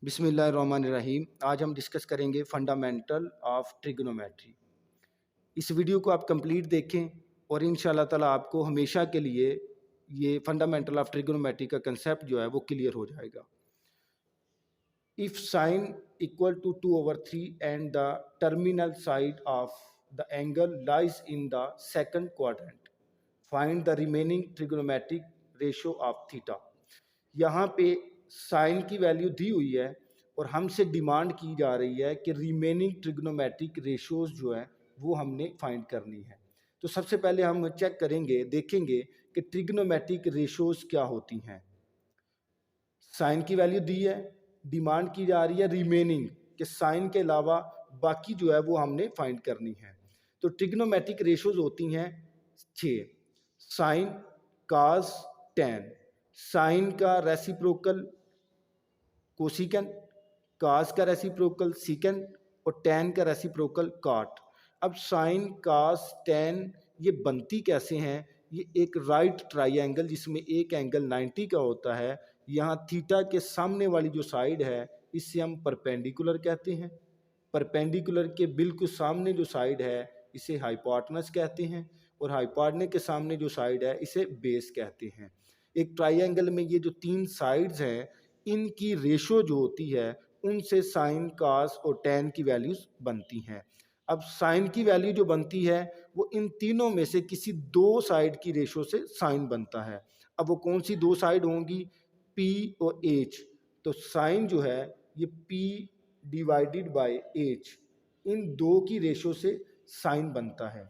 बिस्मिल्लाहिर्रहमानिर्रहीम। आज हम डिस्कस करेंगे फंडामेंटल ऑफ ट्रिग्नोमेट्री। इस वीडियो को आप कंप्लीट देखें और इंशाल्लाह ताला आपको हमेशा के लिए ये फंडामेंटल ऑफ ट्रिग्नोमेट्री का कंसेप्ट जो है वो क्लियर हो जाएगा। If sine equal to 2/3 and the terminal side of the angle lies in the second quadrant, find the remaining trigonometric ratio of theta. यहाँ पे साइन की वैल्यू दी हुई है और हमसे डिमांड की जा रही है कि रिमेनिंग ट्रिग्नोमेट्रिक रेशोज़ जो है वो हमने फाइंड करनी है। तो सबसे पहले हम चेक करेंगे, देखेंगे कि ट्रिग्नोमेट्रिक रेशोज़ क्या होती हैं। साइन की वैल्यू दी है, डिमांड की जा रही है रिमेनिंग, कि साइन के अलावा बाकी जो है वो हमने फाइंड करनी है। तो ट्रिग्नोमेट्रिक रेशोज़ होती हैं 6। Sign, cos, tan. साइन का रेसिप्रोकल कोसिकेंट, कास का रेसिप्रोकल सीकेंट और टैन का रेसिप्रोकल काट। अब साइन, कास, टैन ये बनती कैसे हैं? ये एक राइट ट्राइंगल जिसमें एक एंगल 90 का होता है, यहाँ थीटा के सामने वाली जो साइड है इससे हम परपेंडिकुलर कहते हैं। परपेंडिकुलर के बिल्कुल सामने जो साइड है इसे हाइपोटेनस कहते हैं और हाइपोटेनस के सामने जो साइड है इसे बेस कहते हैं। एक ट्राइंगल में ये जो 3 साइड्स हैं इनकी रेशो जो होती है उनसे साइन, कास और टैन की वैल्यूज बनती हैं। अब साइन की वैल्यू जो बनती है वो इन तीनों में से किसी 2 साइड की रेशो से साइन बनता है। अब वो कौन सी 2 साइड होंगी? पी और एच। तो साइन जो है ये पी डिवाइडेड बाय एच, इन 2 की रेशो से साइन बनता है।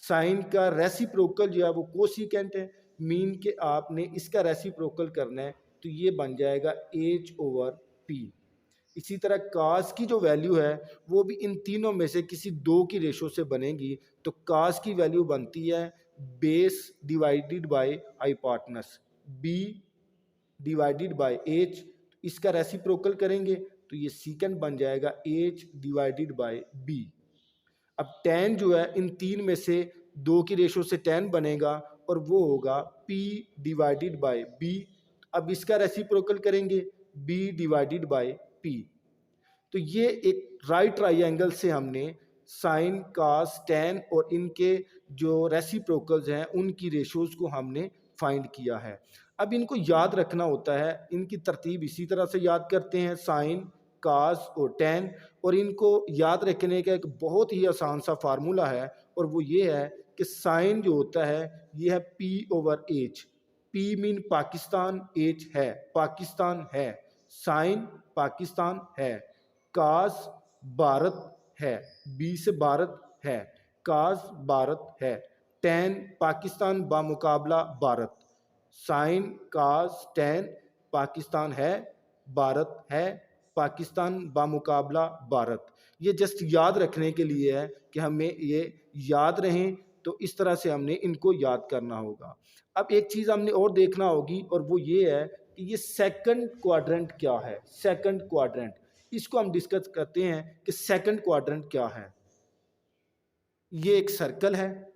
साइन का रेसिप्रोकल जो है वो कोसिकेंट है, मीन के आपने इसका रेसिप्रोकल करना है तो ये बन जाएगा H/P। इसी तरह कास की जो वैल्यू है वो भी इन तीनों में से किसी 2 की रेशो से बनेगी। तो कास की वैल्यू बनती है base divided by hypotenuse, B divided by H। इसका रेसिप्रोकल करेंगे तो ये सीकेंट बन जाएगा H डिवाइडेड बाय B। अब टैन जो है इन 3 में से 2 की रेशो से टैन बनेगा और वो होगा P डिवाइडेड बाय B। अब इसका रेसिप्रोकल करेंगे B डिवाइडेड बाय P। तो ये एक राइट ट्राइंगल से हमने साइन, कास, टैन और इनके जो रेसिप्रोकल्स हैं उनकी रेशोज़ को हमने फाइंड किया है। अब इनको याद रखना होता है, इनकी तरतीब इसी तरह से याद करते हैं, साइन, कास और टैन। और इनको याद रखने का एक बहुत ही आसान सा फार्मूला है और वो ये है कि साइन जो होता है ये है P/H। P mean Pakistan, H है पाकिस्तान है, साइन पाकिस्तान है, कास भारत है, बी से भारत है, कास भारत है, tan Pakistan बामुकाबला Bharat. Sign, cos, tan Pakistan है, भारत है, पाकिस्तान बामुकाबला भारत। ये जस्ट याद रखने के लिए है कि हमें ये याद रहें, तो इस तरह से हमने इनको याद करना होगा। अब एक चीज़ हमने और देखना होगी और वो ये है कि ये सेकंड क्वाड्रेंट क्या है। सेकंड क्वाड्रेंट, इसको हम डिस्कस करते हैं कि सेकंड क्वाड्रेंट क्या है। ये एक सर्कल है,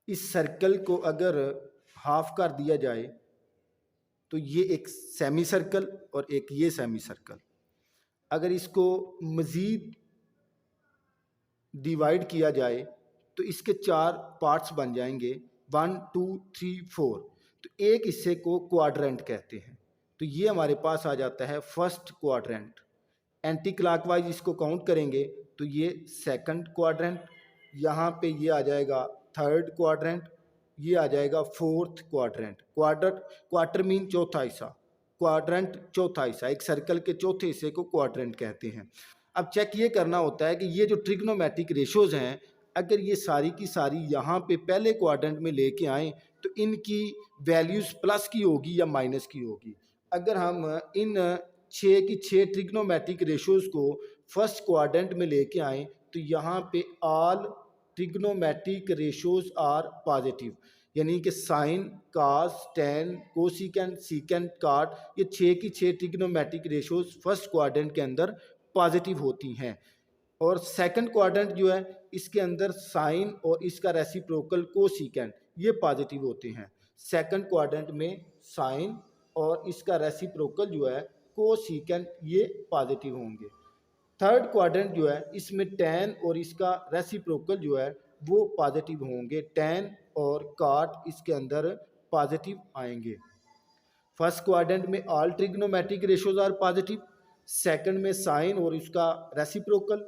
इस सर्कल को अगर हाफ कर दिया जाए तो ये एक सेमी सर्कल और एक ये सेमी सर्कल। अगर इसको मज़ीद डिवाइड किया जाए तो इसके 4 पार्ट्स बन जाएंगे, 1 2 3 4। तो एक हिस्से को क्वाड्रेंट कहते हैं। तो ये हमारे पास आ जाता है फर्स्ट क्वाड्रेंट। एंटी क्लॉकवाइज इसको काउंट करेंगे तो ये सेकंड क्वाड्रेंट, यहाँ पे ये आ जाएगा थर्ड क्वाड्रेंट, ये आ जाएगा फोर्थ क्वाड्रेंट। क्वार्टर मीन चौथा हिस्सा, क्वाड्रेंट चौथा हिस्सा। एक सर्कल के चौथे हिस्से को क्वाड्रेंट कहते हैं। अब चेक ये करना होता है कि ये जो ट्रिग्नोमेट्रिक रेशोज़ हैं अगर ये सारी की सारी यहाँ पे पहले क्वाड्रेंट में लेके आएँ तो इनकी वैल्यूज़ प्लस की होगी या माइनस की होगी। अगर हम इन 6 की 6 ट्रिग्नोमेट्रिक रेशोज़ को फर्स्ट क्वाड्रेंट में लेके आएँ तो यहाँ पे all trigonometric ratios are positive, यानी कि sine, cos, tan, cosecant, secant, cot, ये 6 की 6 ट्रिग्नोमेट्रिक रेशोज़ फर्स्ट क्वाड्रेंट के अंदर पॉजिटिव होती हैं। और सेकंड क्वाड्रेंट जो है इसके अंदर साइन और इसका रेसिप्रोकल कोसिकेंट ये पॉजिटिव होते हैं। सेकंड क्वाड्रेंट में साइन और इसका रेसिप्रोकल जो है कोसिकेंट ये पॉजिटिव होंगे। थर्ड क्वाड्रेंट जो है इसमें tan और इसका रेसिप्रोकल जो है वो पॉजिटिव होंगे, tan और cot इसके अंदर पॉजिटिव आएंगे। फर्स्ट क्वाड्रेंट में all trigonometric ratios are positive, second में साइन और उसका रेसिप्रोकल,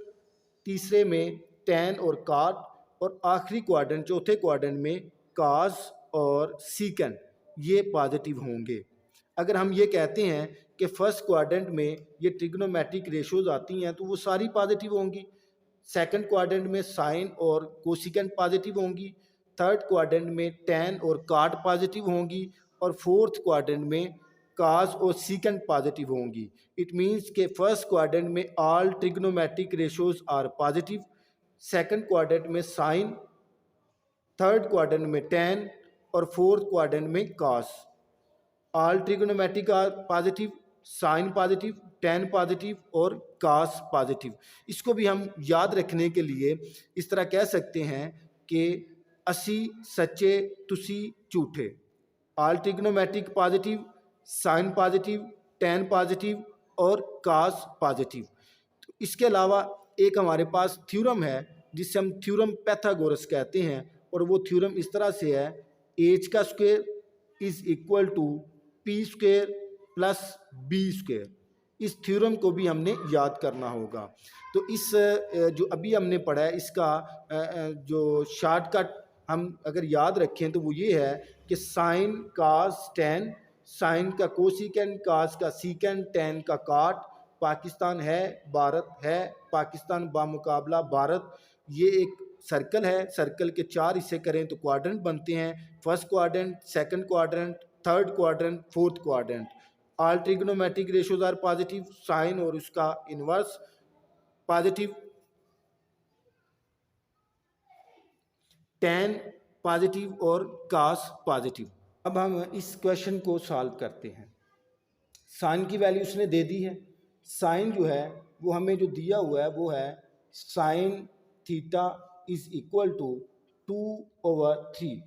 तीसरे में tan और cot, और आखिरी क्वाड्रेंट चौथे क्वाड्रेंट में cos और secant ये पॉजिटिव होंगे। अगर हम ये कहते हैं कि फर्स्ट क्वाड्रेंट में ये ट्रिग्नोमेट्रिक रेशियोज आती हैं तो वो सारी पॉजिटिव होंगी, सेकंड क्वाड्रेंट में साइन और कोसिकेंट पॉजिटिव होंगी, थर्ड क्वाड्रेंट में tan और cot पॉजिटिव होंगी, और फोर्थ क्वाड्रेंट में cos और secant पॉजिटिव होंगी। इट मीन्स के फर्स्ट क्वाड्रेंट में all trigonometric ratios are positive, second quadrant में साइन, थर्ड क्वाड्रेंट में tan और फोर्थ क्वाड्रेंट में cos। All trigonometric are positive, sine positive, tan positive और cos पॉजिटिव। इसको भी हम याद रखने के लिए इस तरह कह सकते हैं कि असी सच्चे तुसी झूठे। All trigonometric positive, sine positive, tan positive और cos पॉजिटिव। तो इसके अलावा एक हमारे पास थ्योरम है जिसे हम थ्योरम पैथागोरस कहते हैं, और वो थ्योरम इस तरह से है, एच का square is equal to P square plus B square. इस थ्योरम को भी हमने याद करना होगा। तो इस जो अभी हमने पढ़ा है इसका जो शॉर्टकट हम अगर याद रखें तो वो ये है कि साइन कास tan, साइन का कोसिकेंट, कास का सीकेंट, tan का cot, पाकिस्तान है, भारत है, पाकिस्तान बामुकाबला भारत। ये एक सर्कल है, सर्कल के 4 हिस्से करें तो क्वाड्रेंट बनते हैं, first quadrant, second quadrant, third quadrant, fourth quadrant. All trigonometric ratios are positive, sine और उसका इनवर्स पॉजिटिव, tan पॉजिटिव और cos पॉजिटिव। अब हम इस क्वेश्चन को सॉल्व करते हैं। साइन की वैल्यू उसने दे दी है, साइन जो है वो हमें जो दिया हुआ है वो है sine theta is equal to 2/3।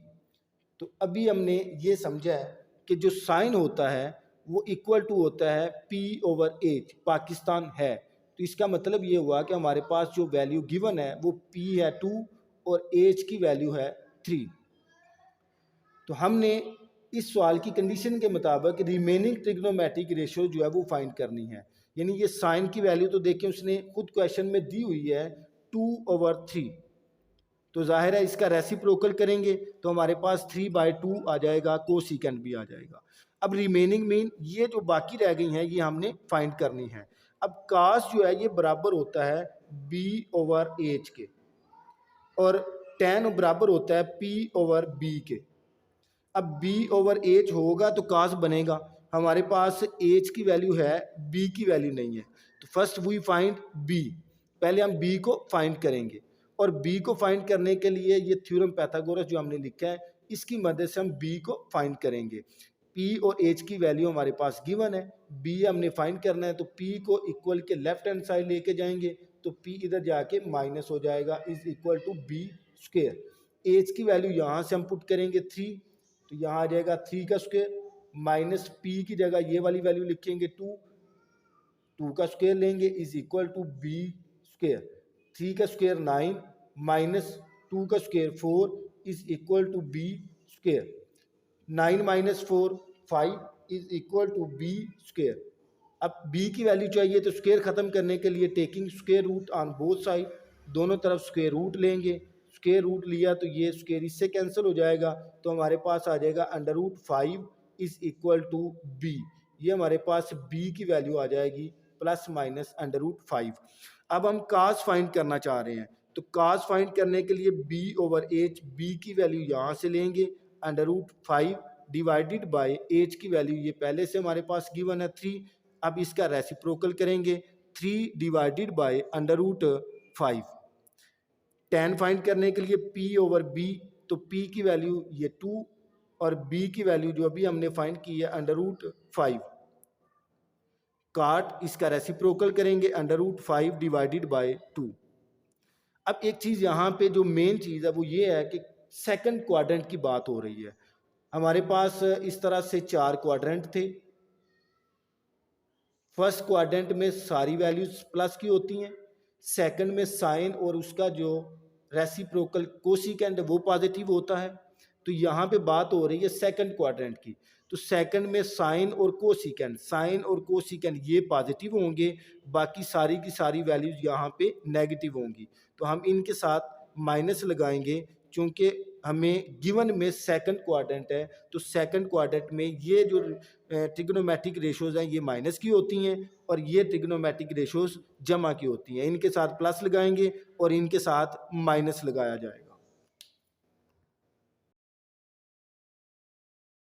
तो अभी हमने ये समझा है कि जो साइन होता है वो इक्वल टू होता है P/H, पाकिस्तान है। तो इसका मतलब ये हुआ कि हमारे पास जो वैल्यू गिवन है वो P है 2 और H की वैल्यू है 3। तो हमने इस सवाल की कंडीशन के मुताबिक रिमेनिंग ट्रिग्नोमेट्रिक रेशियो जो है वो फाइंड करनी है। यानी ये साइन की वैल्यू तो देखें उसने खुद क्वेश्चन में दी हुई है 2/3, तो जाहिर है इसका रेसिप्रोकल करेंगे तो हमारे पास 3/2 आ जाएगा, कोसिकेंट भी आ जाएगा। अब रिमेनिंग मीन ये जो बाकी रह गई हैं ये हमने फाइंड करनी है। अब कास जो है ये बराबर होता है B/H के, और tan बराबर होता है P/B के। अब B/H होगा तो कास बनेगा, हमारे पास H की वैल्यू है, B की वैल्यू नहीं है। तो फर्स्ट वी फाइंड B, पहले हम B को फाइंड करेंगे, और B को फाइंड करने के लिए ये थ्योरम पैथागोरस जो हमने लिखा है इसकी मदद से हम B को फाइंड करेंगे। P और H की वैल्यू हमारे पास गिवन है, B हमने फाइंड करना है, तो P को इक्वल के लेफ्ट हैंड साइड लेके जाएंगे तो P इधर जाके माइनस हो जाएगा, is equal to B square. H की वैल्यू यहाँ से हम पुट करेंगे 3, तो यहाँ आ जाएगा 3 का स्क्वायर, माइनस P की जगह ये वाली वैल्यू लिखेंगे 2 का स्क्वायर लेंगे, is equal to B square. 3 का स्क्वायर 9 माइनस 2 का square 4 is equal to B square. 9 minus 4 5 is equal to B square. अब B की वैल्यू चाहिए तो स्क्वायर ख़त्म करने के लिए taking square root on both side, दोनों तरफ स्क्वायर रूट लेंगे, स्क्वायर रूट लिया तो ये स्क्वायर इससे कैंसिल हो जाएगा, तो हमारे पास आ जाएगा √5 इज इक्वल टू B। ये हमारे पास B की वैल्यू आ जाएगी प्लस माइनस √5। अब हम कास फाइंड करना चाह रहे हैं, तो कास फाइंड करने के लिए B/H, B की वैल्यू यहाँ से लेंगे, √5 डिवाइडेड बाय H की वैल्यू ये पहले से हमारे पास गिवन है 3। अब इसका रेसिप्रोकल करेंगे, 3 डिवाइडेड बाय √5। tan फाइंड करने के लिए P/B, तो P की वैल्यू ये 2 और B की वैल्यू जो अभी हमने फाइंड की है √5। काट इसका रेसिप्रोकल करेंगे, √5 डिवाइडेड बाय 2। अब एक चीज़ यहाँ पे जो मेन चीज़ है वो ये है कि सेकंड क्वाड्रेंट की बात हो रही है। हमारे पास इस तरह से 4 क्वाड्रेंट थे, फर्स्ट क्वाड्रेंट में सारी वैल्यूज प्लस की होती हैं, सेकंड में साइन और उसका जो रेसिप्रोकल कोसिकेंड वो पॉजिटिव होता है। तो यहाँ पे बात हो रही है सेकंड क्वाड्रेंट की, तो सेकंड में साइन और कोसिकेंड ये पॉजिटिव होंगे, बाकी सारी की सारी वैल्यूज यहाँ पे नेगेटिव होंगी। तो हम इनके साथ माइनस लगाएंगे, क्योंकि हमें गिवन में सेकंड क्वाड्रेंट है, तो सेकंड क्वाड्रेंट में ये जो ट्रिग्नोमेट्रिक रेशोज हैं ये माइनस की होती हैं और ये ट्रिग्नोमेट्रिक रेशोज जमा की होती हैं। इनके साथ प्लस लगाएंगे और इनके साथ माइनस लगाया जाएगा।